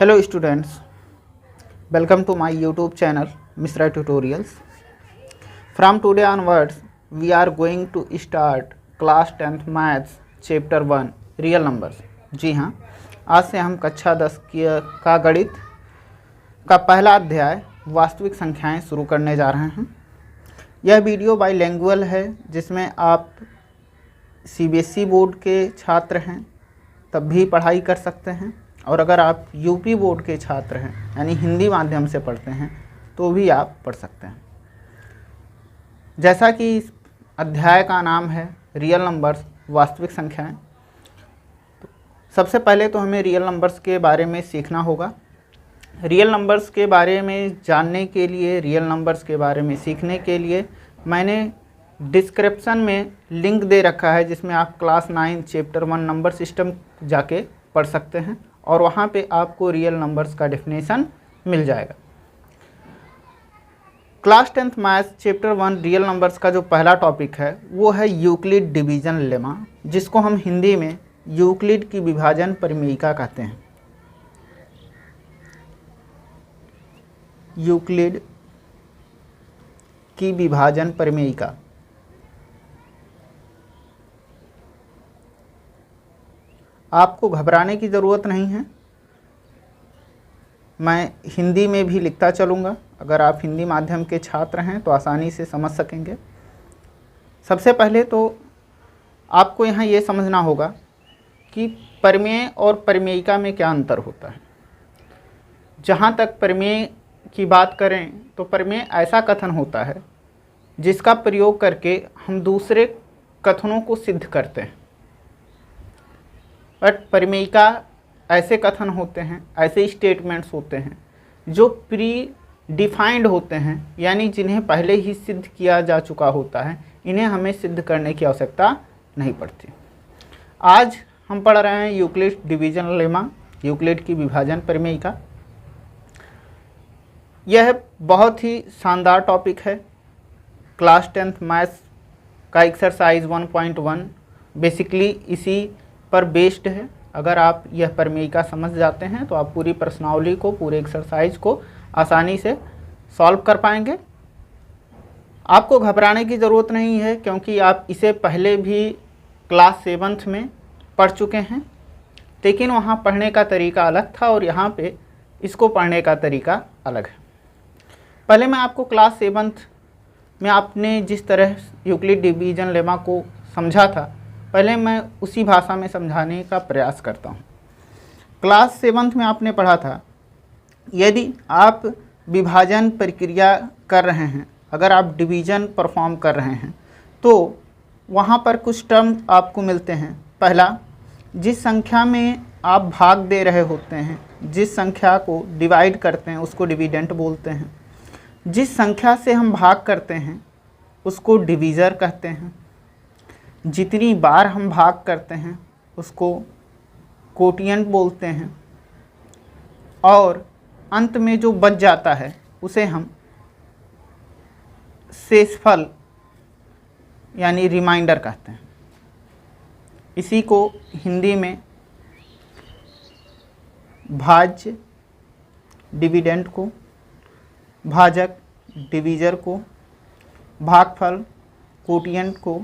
Hello students, welcome to my YouTube channel Misra Tutorials. From today onwards, we are going to start class 10th Maths Chapter 1 Real Numbers. जी हाँ, आज से हम कक्षा 10 का गणित का पहला अध्याय वास्तविक संख्याएं शुरू करने जा रहे हैं। यह वीडियो बाइलिंगुअल है, जिसमें आप CBSE बोर्ड के छात्र हैं तब भी पढ़ाई कर सकते हैं, और अगर आप यूपी बोर्ड के छात्र हैं यानी हिंदी माध्यम से पढ़ते हैं तो भी आप पढ़ सकते हैं। जैसा कि इस अध्याय का नाम है रियल नंबर्स वास्तविक संख्याएं, तो सबसे पहले तो हमें रियल नंबर्स के बारे में सीखना होगा। रियल नंबर्स के बारे में जानने के लिए, रियल नंबर्स के बारे में सीखने के लिए मैंने डिस्क्रिप्शन में लिंक दे रखा है, जिसमें आप क्लास 9 चैप्टर 1 नंबर सिस्टम जाके पढ़ सकते हैं और वहाँ पे आपको रियल नंबर्स का डेफिनेशन मिल जाएगा। Class 10th maths chapter 1 real numbers का जो पहला टॉपिक है वो है यूक्लिड डिवीजन लेमा, जिसको हम हिंदी में यूक्लिड की विभाजन परिमेयिका कहते हैं। यूक्लिड की विभाजन परिमेयिका। आपको घबराने की ज़रूरत नहीं है, मैं हिंदी में भी लिखता चलूँगा। अगर आप हिंदी माध्यम के छात्र हैं तो आसानी से समझ सकेंगे। सबसे पहले तो आपको यहाँ ये समझना होगा कि परिमेय और परिमेयिका में क्या अंतर होता है। जहाँ तक परिमेय की बात करें तो परिमेय ऐसा कथन होता है जिसका प्रयोग करके हम दूसरे कथनों को सिद्ध करते हैं, बट परिमेयिका ऐसे कथन होते हैं, ऐसे स्टेटमेंट्स होते हैं जो प्री डिफाइंड होते हैं, यानी जिन्हें पहले ही सिद्ध किया जा चुका होता है। इन्हें हमें सिद्ध करने की आवश्यकता नहीं पड़ती। आज हम पढ़ रहे हैं यूक्लिड डिवीजन लेमा, यूक्लिड की विभाजन परिमेयिका। यह बहुत ही शानदार टॉपिक है। क्लास 10th मैथ्स का एक्सरसाइज 1.1 बेसिकली इसी पर बेस्ड है। अगर आप यह परिमेयिका समझ जाते हैं तो आप पूरी प्रश्नावली को, पूरे एक्सरसाइज को आसानी से सॉल्व कर पाएंगे। आपको घबराने की ज़रूरत नहीं है, क्योंकि आप इसे पहले भी क्लास 7th में पढ़ चुके हैं, लेकिन वहाँ पढ़ने का तरीका अलग था और यहाँ पे इसको पढ़ने का तरीका अलग है। पहले मैं आपको क्लास 7th में आपने जिस तरह यूक्लिड डिवीजन लेमा को समझा था, पहले मैं उसी भाषा में समझाने का प्रयास करता हूँ। क्लास 7th में आपने पढ़ा था, यदि आप विभाजन प्रक्रिया कर रहे हैं, अगर आप डिवीजन परफॉर्म कर रहे हैं, तो वहाँ पर कुछ टर्म आपको मिलते हैं। पहला, जिस संख्या में आप भाग दे रहे होते हैं, जिस संख्या को डिवाइड करते हैं उसको डिविडेंट बोलते हैं। जिस संख्या से हम भाग करते हैं उसको डिवीज़र कहते हैं। जितनी बार हम भाग करते हैं उसको कोटिएंट बोलते हैं, और अंत में जो बच जाता है उसे हम शेषफल यानी रिमाइंडर कहते हैं। इसी को हिंदी में भाज्य डिविडेंट को, भाजक डिवीज़र को, भागफल कोटिएंट को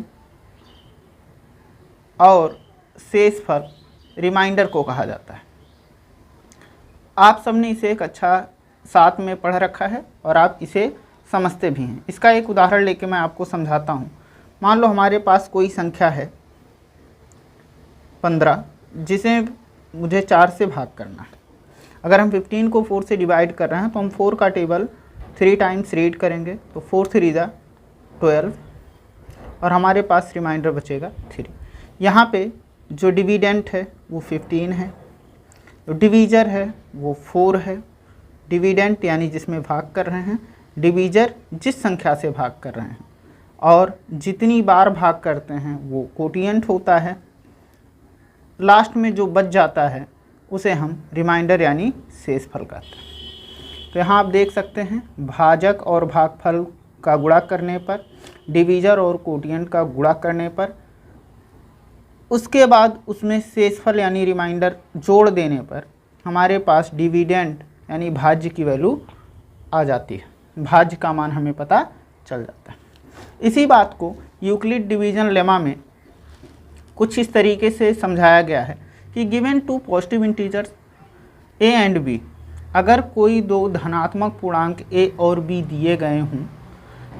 और शेषफल रिमाइंडर को कहा जाता है। आप सबने इसे कक्षा 7 में पढ़ रखा है और आप इसे समझते भी हैं। इसका एक उदाहरण लेके मैं आपको समझाता हूँ। मान लो हमारे पास कोई संख्या है 15, जिसे मुझे 4 से भाग करना है। अगर हम 15 को 4 से डिवाइड कर रहे हैं तो हम 4 का टेबल 3 टाइम्स रीड करेंगे, तो 4 3 जा 12 और हमारे पास रिमाइंडर बचेगा 3। यहाँ पे जो डिविडेंट है वो 15 है, जो डिवीज़र है वो 4 है। डिविडेंट यानी जिसमें भाग कर रहे हैं, डिवीज़र जिस संख्या से भाग कर रहे हैं, और जितनी बार भाग करते हैं वो कोटिएंट होता है। लास्ट में जो बच जाता है उसे हम रिमाइंडर यानी शेषफल कहते हैं। तो यहाँ आप देख सकते हैं, भाजक और भागफल का गुणा करने पर, डिवीज़र और कोटिएंट का गुणा करने पर, उसके बाद उसमें शेषफल यानी रिमाइंडर जोड़ देने पर हमारे पास डिविडेंड यानी भाज्य की वैल्यू आ जाती है, भाज्य का मान हमें पता चल जाता है। इसी बात को यूक्लिड डिवीजन लेमा में कुछ इस तरीके से समझाया गया है कि given two positive integers a and b, अगर कोई दो धनात्मक पूर्णांक a और b दिए गए हों,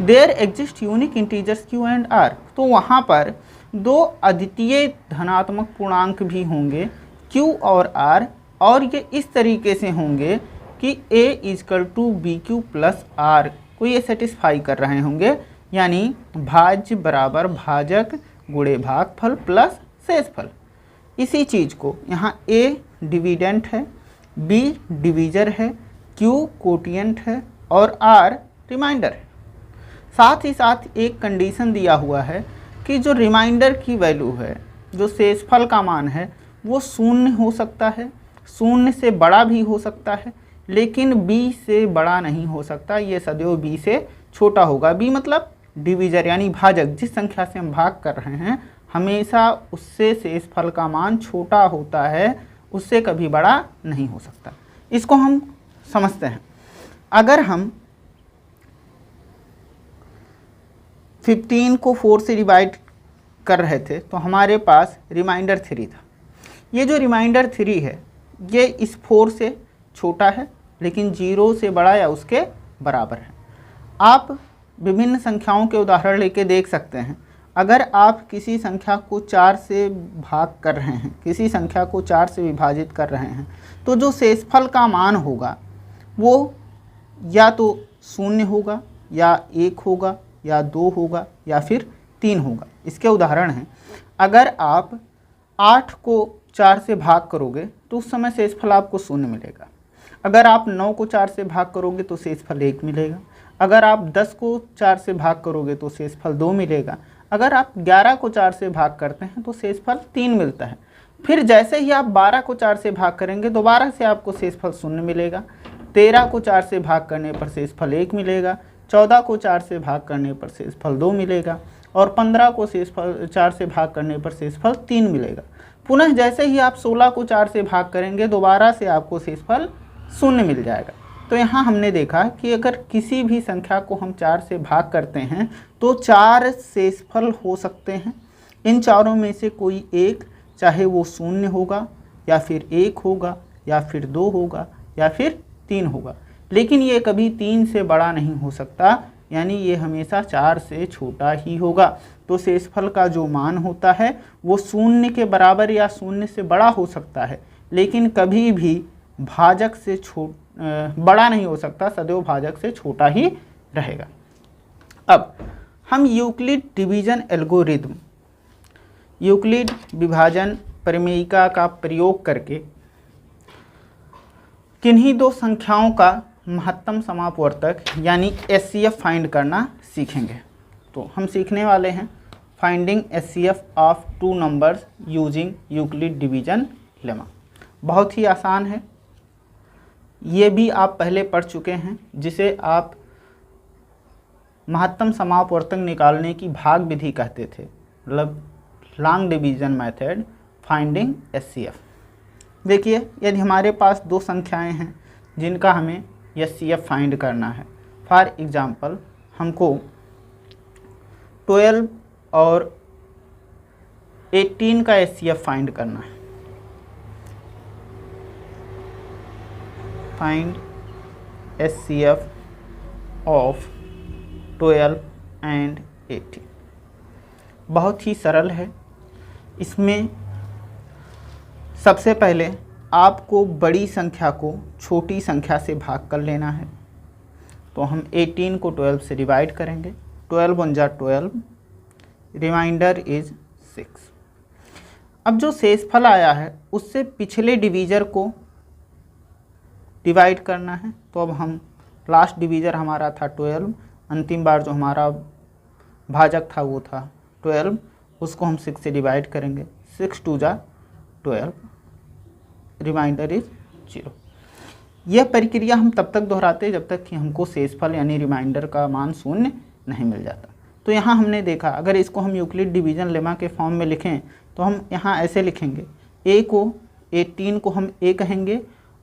there exist unique integers q and r, तो वहाँ पर दो अद्वितीय धनात्मक पूर्णांक भी होंगे q और r, और ये इस तरीके से होंगे कि a equal to b q plus r को ये सेटिस्फाई कर रहे होंगे, यानी भाज्य बराबर भाजक गुणे भागफल प्लस शेषफल। इसी चीज़ को यहाँ a डिविडेंट है, b डिवीजर है, q कोटिएंट है और r रिमाइंडर है। साथ ही साथ एक कंडीशन दिया हुआ है कि जो रिमाइंडर की वैल्यू है, जो शेषफल का मान है, वो शून्य हो सकता है, शून्य से बड़ा भी हो सकता है, लेकिन b से बड़ा नहीं हो सकता, ये सदैव b से छोटा होगा। b मतलब डिवीजर यानी भाजक, जिस संख्या से हम भाग कर रहे हैं हमेशा उससे शेषफल का मान छोटा होता है, उससे कभी बड़ा नहीं हो सकता। इसको हम समझते हैं। अगर हम 15 को 4 से डिवाइड कर रहे थे तो हमारे पास रिमाइंडर 3 था। ये जो रिमाइंडर 3 है ये इस 4 से छोटा है लेकिन 0 से बड़ा या उसके बराबर है। आप विभिन्न संख्याओं के उदाहरण लेके देख सकते हैं। अगर आप किसी संख्या को 4 से भाग कर रहे हैं, किसी संख्या को 4 से विभाजित कर रहे हैं, तो जो शेषफल का मान होगा वो या तो 0 होगा या 1 होगा या 2 होगा या फिर 3 होगा। इसके उदाहरण हैं, अगर आप 8 को 4 से भाग करोगे तो उस समय शेषफल आपको 0 मिलेगा। अगर आप 9 को 4 से भाग करोगे तो शेषफल 1 मिलेगा। अगर आप 10 को 4 से भाग करोगे तो शेषफल 2 मिलेगा। अगर आप 11 को 4 से भाग करते हैं तो शेषफल 3 मिलता है। फिर जैसे ही आप 12 को 4 से भाग करेंगे दोबारा से आपको शेषफल 0 मिलेगा। 13 को 4 से भाग करने पर शेषफल 1 मिलेगा। 14 को 4 से भाग करने पर शेषफल 2 मिलेगा और 15 को शेषफल 4 से भाग करने पर शेषफल 3 मिलेगा। पुनः जैसे ही आप 16 को 4 से भाग करेंगे दोबारा से आपको शेषफल 0 मिल जाएगा। तो यहाँ हमने देखा कि अगर किसी भी संख्या को हम 4 से भाग करते हैं तो 4 शेषफल हो सकते हैं। इन चारों में से कोई एक, चाहे वो 0 होगा या फिर 1 होगा या फिर 2 होगा या फिर 3 होगा, लेकिन ये कभी 3 से बड़ा नहीं हो सकता, यानी ये हमेशा 4 से छोटा ही होगा। तो शेषफल का जो मान होता है वो 0 के बराबर या 0 से बड़ा हो सकता है, लेकिन कभी भी भाजक से बड़ा नहीं हो सकता, सदैव भाजक से छोटा ही रहेगा। अब हम यूक्लिड डिवीजन एल्गोरिथम, यूक्लिड विभाजन प्रमेयिका का प्रयोग करके किन्हीं दो संख्याओं का महत्तम समापवर्तक यानी एचसीएफ फाइंड करना सीखेंगे। तो हम सीखने वाले हैं finding HCF of two numbers using Euclid division lemma. बहुत ही आसान है, ये भी आप पहले पढ़ चुके हैं, जिसे आप महत्तम समापवर्तक निकालने की भाग विधि कहते थे, मतलब long division method finding HCF. देखिए, यदि हमारे पास दो संख्याएं हैं जिनका हमें एचसीएफ फाइंड करना है, फॉर एग्जांपल हमको 12 और 18 का एचसीएफ फाइंड करना है। Find HCF of 12 and 18। बहुत ही सरल है। इसमें सबसे पहले आपको बड़ी संख्या को छोटी संख्या से भाग कर लेना है। तो हम 18 को 12 से डिवाइड करेंगे। 12 × 12, रिमाइंडर इज 6। अब जो शेषफल आया है उससे पिछले डिवीजर को डिवाइड करना है। तो अब हम लास्ट डिवीजर हमारा था 12, अंतिम बार जो हमारा भाजक था वो था 12, उसको हम 6 से डिवाइड करेंगे। 6 × 2 = 12, रिमाइंडर इज 0। यह प्रक्रिया हम तब तक दोहराते हैं जब तक कि हमको शेषफल यानी रिमाइंडर का मान 0 नहीं मिल जाता। तो यहाँ हमने देखा, अगर इसको हम यूक्लिड डिवीजन लेमा के फॉर्म में लिखें तो हम यहाँ ऐसे लिखेंगे, a को 18 को हम a कहेंगे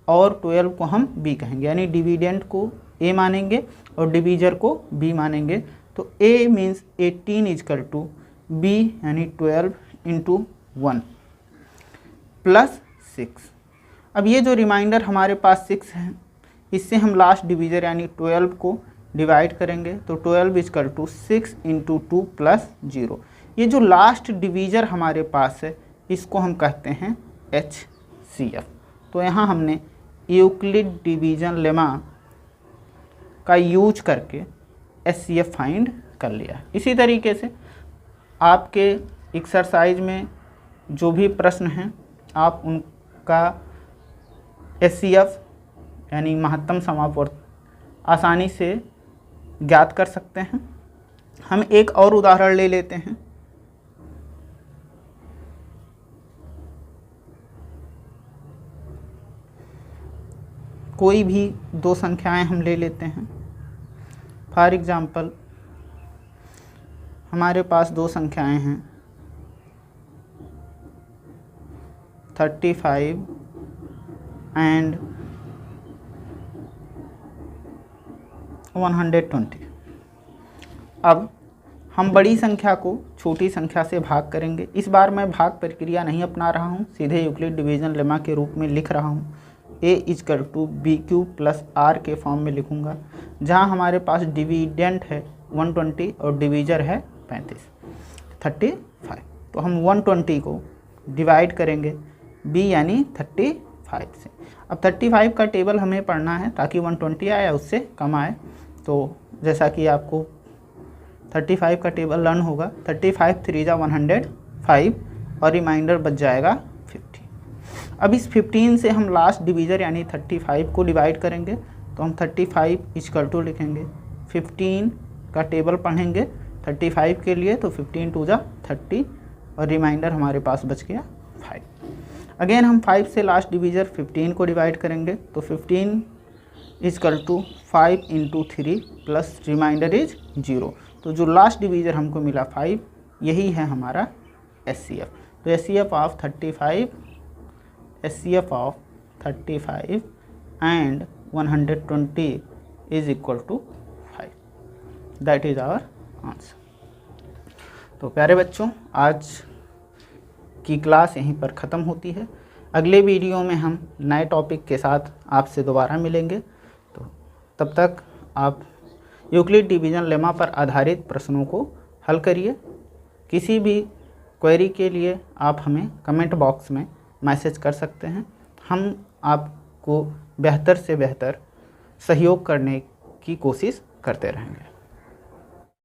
और 12 को हम b कहेंगे, यानी डिविडेंड को a मानेंगे और डिवीजर को b मानेंगे। तो a means 18 equal to b यानी 12 इंटू 1 प्लस 6। अब ये जो रिमाइंडर हमारे पास 6 है, इससे हम लास्ट डिवीजर यानी 12 को डिवाइड करेंगे। तो 12 इजकल टू 6 इंटू 2 प्लस 0। ये जो लास्ट डिवीजर हमारे पास है इसको हम कहते हैं HCF। तो यहाँ हमने यूक्लिड डिवीजन लेमा का यूज करके HCF फाइंड कर लिया। इसी तरीके से आपके एक्सरसाइज में जो भी प्रश्न हैं आप उनका HCF यानी महत्तम समापवर्त आसानी से ज्ञात कर सकते हैं। हम एक और उदाहरण ले लेते हैं। कोई भी दो संख्याएं हम ले लेते हैं। फॉर एग्जाम्पल हमारे पास दो संख्याएं हैं 35 एंड 120। अब हम बड़ी संख्या को छोटी संख्या से भाग करेंगे। इस बार मैं भाग प्रक्रिया नहीं अपना रहा हूँ, सीधे यूक्लिड डिवीजन लेमा के रूप में लिख रहा हूँ। a equal to b q plus r के फॉर्म में लिखूँगा, जहाँ हमारे पास डिविडेंट है 120 और डिवीजर है 35। तो हम 120 को डिवाइड करेंगे b यानी 35 से। अब 35 का टेबल हमें पढ़ना है ताकि 120 आए उससे कम आए। तो जैसा कि आपको 35 का टेबल लर्न होगा, 35 3 जा 105 और रिमाइंडर बच जाएगा 50। अब इस 15 से हम लास्ट डिवीजर यानी 35 को डिवाइड करेंगे। तो हम 35 इजकल टू लिखेंगे, 15 का टेबल पढ़ेंगे 35 के लिए। तो 15 2 जा 30 और रिमाइंडर हमारे पास बच गया 5। अगेन हम 5 से लास्ट डिवीजर 15 को डिवाइड करेंगे। तो 15 equal to 5 into 3 plus remainder is 0। तो जो लास्ट डिवीजर हमको मिला 5, यही है हमारा HCF। तो HCF of 35 and 120 is equal to 5। That is our answer. तो प्यारे बच्चों, आज की क्लास यहीं पर ख़त्म होती है। अगले वीडियो में हम नए टॉपिक के साथ आपसे दोबारा मिलेंगे। तो तब तक आप यूक्लिड डिवीजन लेमा पर आधारित प्रश्नों को हल करिए। किसी भी क्वेरी के लिए आप हमें कमेंट बॉक्स में मैसेज कर सकते हैं। हम आपको बेहतर से बेहतर सहयोग करने की कोशिश करते रहेंगे।